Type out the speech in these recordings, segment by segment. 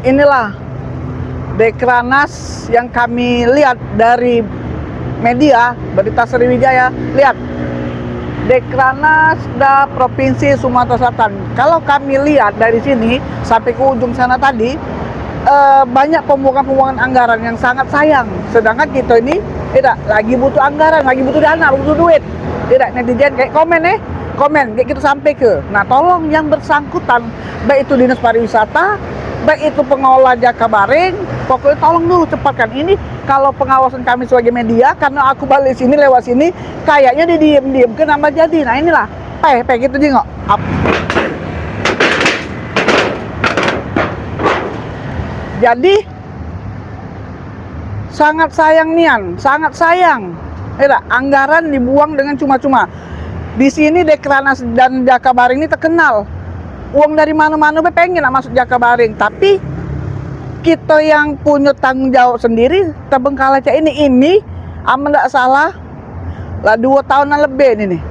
Inilah Dekranasda yang kami lihat dari media Berita Sriwijaya. Lihat, Dekranasda Provinsi Sumatera Selatan. Kalau kami lihat dari sini sampai ke ujung sana tadi, banyak pembuangan anggaran yang sangat sayang. Sedangkan kita ini tidak lagi butuh anggaran, lagi butuh dana, butuh duit. Tidak, netizen kayak komen kayak kita sampai ke. Nah, tolong yang bersangkutan, baik itu Dinas Pariwisata, baik itu pengelola Jakabaring, pokoknya tolong dulu cepatkan ini. Kalau pengawasan kami sebagai media, karena aku balik sini lewat sini, kayaknya didiem ke nambah jadi. Nah inilah, gitu jengok. Jadi sangat sayang nian, sangat sayang. Anggaran dibuang dengan cuma-cuma. Di sini Dekranasda dan Jakabaring ini terkenal. Uang dari mana-mana pengen masuk Jakabaring, tapi kita yang punya tanggung jawab sendiri terbengkalai cak ini aman tidak salah lah 2 tahunan lebih ini nih.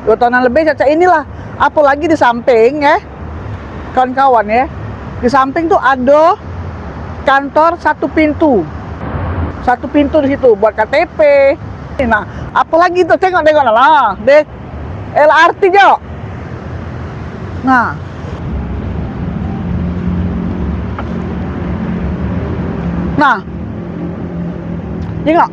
2 tahunan lebih cak inilah. Apalagi di samping ya kawan-kawan ya, di samping tuh ada kantor satu pintu di situ buat KTP. Nah, apalagi itu tengok lah deh LRT jo. Nah, tengok.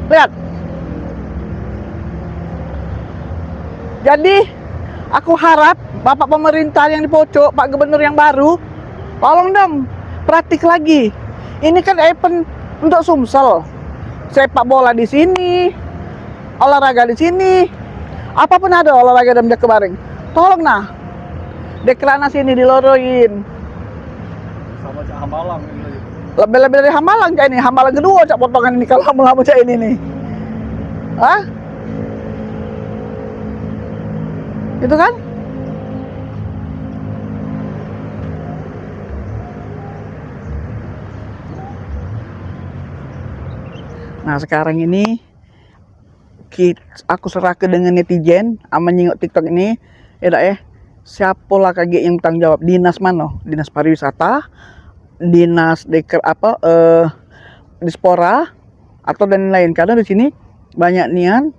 Lihat. Jadi, aku harap Bapak pemerintah yang di Pocok, Pak Gubernur yang baru, tolong dong praktik lagi. Ini kan event untuk Sumsel. Sepak bola di sini, olahraga di sini, apapun ada olahraga dalam Jakabaring. Tolong nah, Dekranasda ini diloroin. Sama cak Hambalang ini. Lebih dari Hambalang cak ini, Hambalang kedua cak potongan ini kalau lama cak ini nih. Hah? Itu kan? Nah sekarang ini aku serahkan dengan netizen sama nyingok TikTok ini, siapalah kaget yang tanggung jawab, dinas mana? Dinas pariwisata, dinas dispora atau dan lain. Karena di sini banyak nian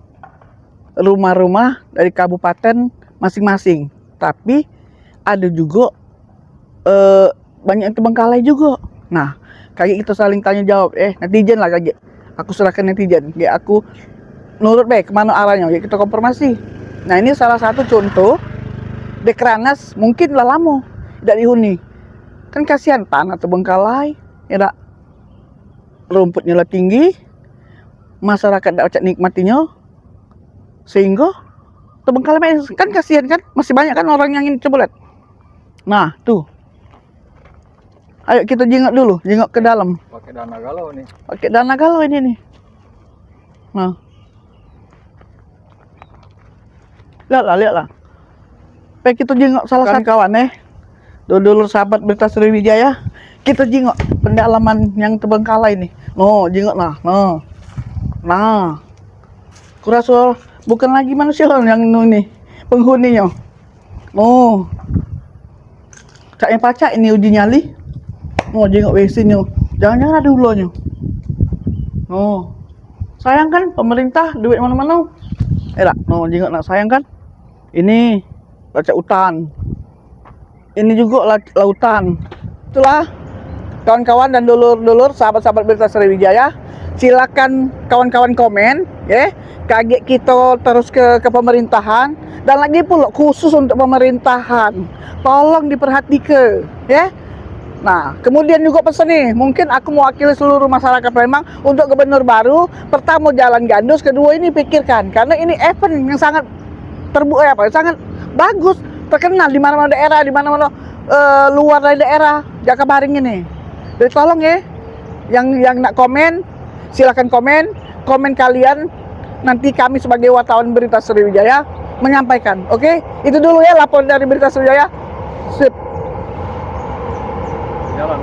rumah-rumah dari kabupaten masing-masing, tapi ada juga banyak yang terbengkalai juga. Nah, kayak kita saling tanya jawab, netizen lah kaget. Aku serahkan netizen, ya aku nurut baik kemana arahnya, ya kita konfirmasi. Nah ini salah satu contoh Dekranasda mungkin lah lama tidak dihuni. Kan kasihan tanah terbengkalai, ya rumputnya lah tinggi, masyarakat tidak cak nikmatinya, sehingga terbengkalai. Kan kasihan kan, masih banyak kan orang yang ingin coba lihat. Nah tuh, ayo kita jengok ke dalam. Pakai dana galau nih. Pakai dana galau ini nih. Nah, lihatlah. Baik kita jengok salah satu kawan dulur sahabat Berita Sriwijaya. Kita jengok pendalaman yang terbengkalai nih. No, jengok lah. No. Nah, kurasa bukan lagi manusia yang ini penghuninya. Oh, caknya pacak ini uji nyali. Oh, jengok WC-nya. Jangan-jangan ada ulahnya. Oh, sayang kan pemerintah duit mana-mana. Jengok nak sayang kan. Ini lacak hutan. Ini juga lautan. Itulah kawan-kawan dan dulur-dulur sahabat-sahabat Berita Sriwijaya. Silakan kawan-kawan komen ya. Kaget kita terus ke pemerintahan, dan lagi pula khusus untuk pemerintahan. Tolong diperhatikan ya. Nah, kemudian juga pesan nih, mungkin aku mewakili seluruh masyarakat Palembang untuk gubernur baru. Pertama jalan gandus, kedua ini pikirkan, karena ini event yang sangat sangat bagus, terkenal di mana-mana daerah, di mana-mana luar dari daerah Jakabaring ini. Jadi tolong ya, yang nak komen silakan komen kalian. Nanti kami sebagai wartawan Berita Sriwijaya menyampaikan. Oke, itu dulu ya laporan dari Berita Sriwijaya. Sip. Jalan.